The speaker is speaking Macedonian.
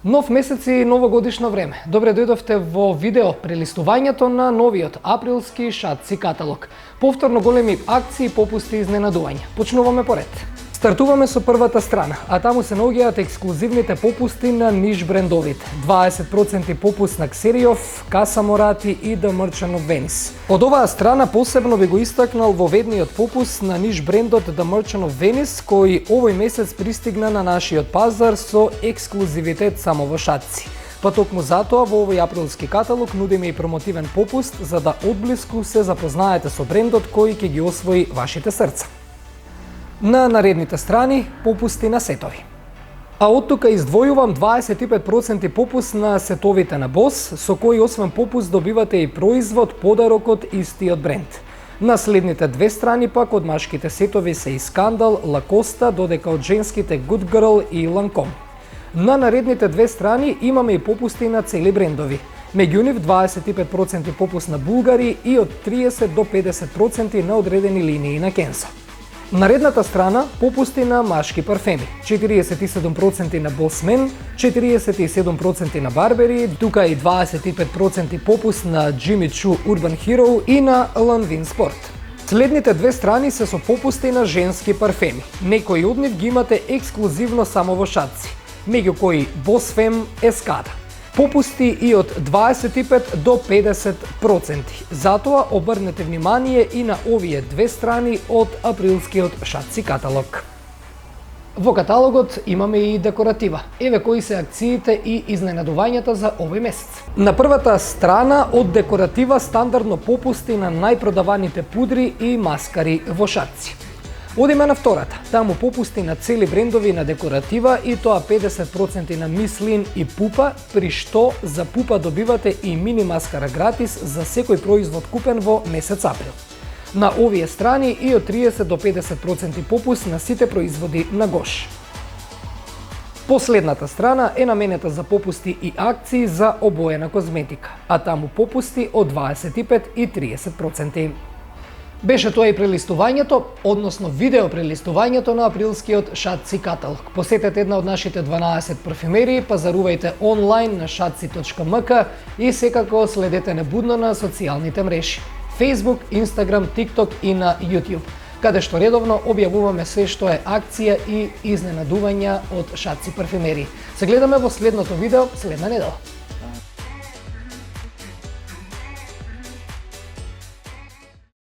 Нов месец и новогодишно време. Добре дојдовте во видео прелистувањето на новиот априлски шатци каталог. Повторно големи акции, попусти и изненадувања. Почнуваме поред. Стартуваме со првата страна, а таму се наоѓаат ексклузивните попусти на ниш брендовите. 20% попуст на Ксериов, Каса Морати и The Merchant of Venice. Од оваа страна посебно би го истакнал воведниот попуст на ниш брендот The Merchant of Venice, кој овој месец пристигна на нашиот пазар со ексклузивитет само во шатци. Па токму затоа во овој априлски каталог нудиме и промотивен попуст за да одблиску се запознаете со брендот кој ќе ги освои вашите срца. На наредните страни попусти на сетови. А од тука издвојувам 25% попуст на сетовите на Boss, со кои освен попуст добивате и производ подарок од истиот бренд. На следните две страни пак од машките сетови се и Скандал, Лакоста, додека од женските Good Girl и Lancome. На наредните две страни имаме и попусти на цели брендови. Меѓу нив 25% попуст на Булгари и од 30 до 50% на одредени линии на Кенса. Наредната страна попусти на машки парфеми. 47% на Boss Men, 47% на Барбери, тука и 25% попуст на Jimmy Choo Urban Hero и на Lanvin Sport. Следните две страни се со попусти на женски парфеми. Некои од нив ги имате ексклузивно само во шатци, меѓу кои Boss Femme, Escada. Попусти и од 25 до 50%. Затоа обрнете внимание и на овие две страни од априлскиот шатци каталог. Во каталогот имаме и декоратива. Еве кои се акциите и изненадувањата за овој месец. На првата страна од декоратива стандардно попусти на најпродаваните пудри и маскари во шатци. Одиме на втората, таму попусти на цели брендови на декоратива и тоа 50% на Мислин и Пупа, при што за Пупа добивате и мини маскара гратис за секој производ купен во месец април. На овие страни и од 30 до 50% попуст на сите производи на Гош. Последната страна е наменета за попусти и акции за обоена козметика, а таму попусти од 25 и 30%. Беше тоа и прелистувањето, односно видео прелистувањето на априлскиот шатци каталог. Посетете една од нашите 12 парфюмерии, пазарувајте онлайн на shatci.mk и секако следете небудно на социјалните мрежи Facebook, Instagram, TikTok и на YouTube, каде што редовно објавуваме се што е акција и изненадувања од шатци парфюмерии. Се гледаме во следното видео следна недела.